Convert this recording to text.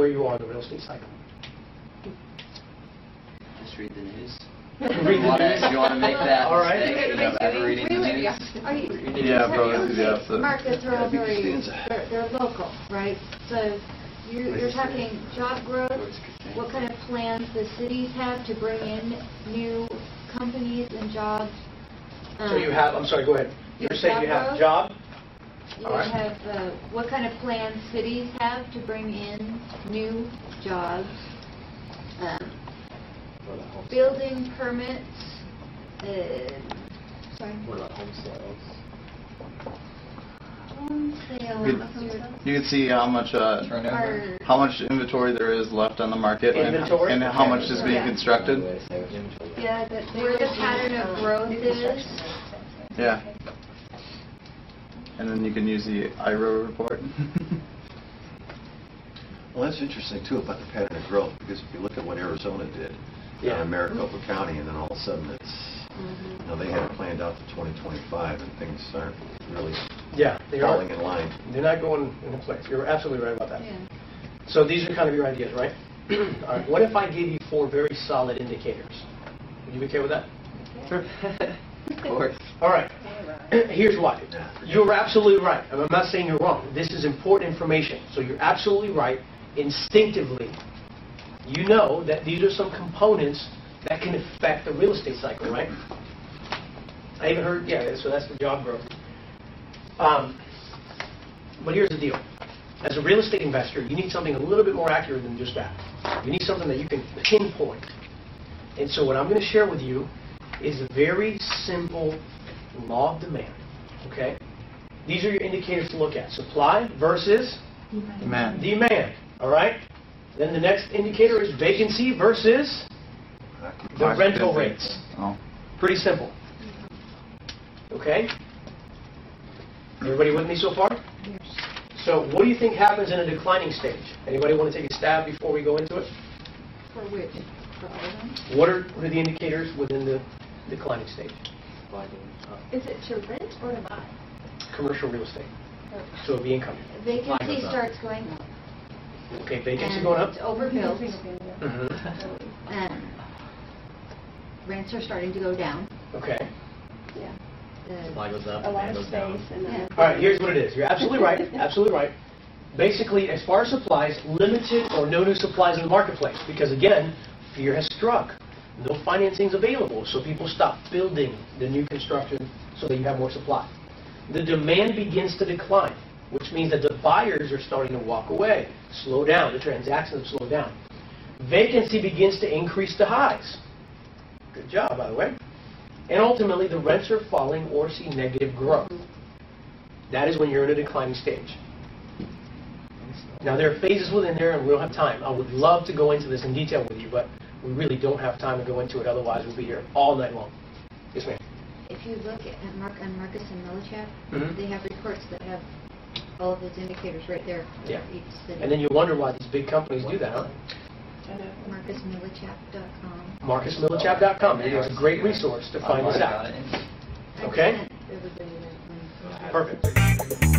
where you are in the real estate cycle? Just read the news. Read the news. You want to make that All right. mistake, you know, ever reading the news? Yeah, probably the markets are all they're local, right? So you're talking job growth, what kind of plans the cities have to bring in new companies and jobs. So you have, I'm sorry, go ahead. You're saying you have job? You have what kind of plans cities have to bring in new jobs. Building permits. Sorry. What about home sales? Home sales. You can see how much inventory there is left on the market and how much is being constructed. Yeah, where the pattern of growth is. Yeah. And then you can use the IRO report. Well, that's interesting, too, about the pattern of growth, because if you look at what Arizona did in Maricopa County, and then all of a sudden it's, you know, they had it planned out to 2025, and things aren't really falling in line. They're not going into place. You're absolutely right about that. Yeah. So these are kind of your ideas, right? All right. What if I gave you 4 very solid indicators? Would you be okay with that? Sure. Of course. All right. Here's why. You're absolutely right. I'm not saying you're wrong. This is important information. So you're absolutely right. Instinctively, you know that these are some components that can affect the real estate cycle, right? I even heard, so that's the job growth. But here's the deal. As a real estate investor, you need something a little bit more accurate than just that. You need something that you can pinpoint. And so what I'm going to share with you is a very simple law of demand, okay? These are your indicators to look at. Supply versus demand, all right? Then the next indicator is vacancy versus the rental rates. Oh. Pretty simple. Okay? Everybody with me so far? Yes. So what do you think happens in a declining stage? Anybody want to take a stab before we go into it? For which? For all of them? What are the indicators within the declining stage? Is it to rent or to buy? Commercial real estate. So it'll be income. Vacancy starts going up. Okay, vacancy going up? It's overbuilt. Mm-hmm. Rents are starting to go down. Okay. Supply goes up, A lot demand of goes down. space. And then All right, here's what it is. You're absolutely right. Absolutely right. Basically, as far as supplies, limited or no new supplies in the marketplace. Because again, fear has struck. No financing's available, so people stop building the new construction so that you have more supply. The demand begins to decline, which means that the buyers are starting to walk away, slow down. The transactions slow down. Vacancy begins to increase to highs. Good job, by the way. And ultimately, the rents are falling or see negative growth. That is when you're in a declining stage. Now, there are phases within there, and we don't have time. I would love to go into this in detail with you, but we really don't have time to go into it. Otherwise, we'll be here all night long. Yes, ma'am. If you look at Marcus and Millichap, they have reports that have all of those indicators right there for each city. And then you wonder why these big companies do that, huh? MarcusMillichap.com. MarcusMillichap.com. It's a great resource to find this out. Okay? Everybody that Perfect.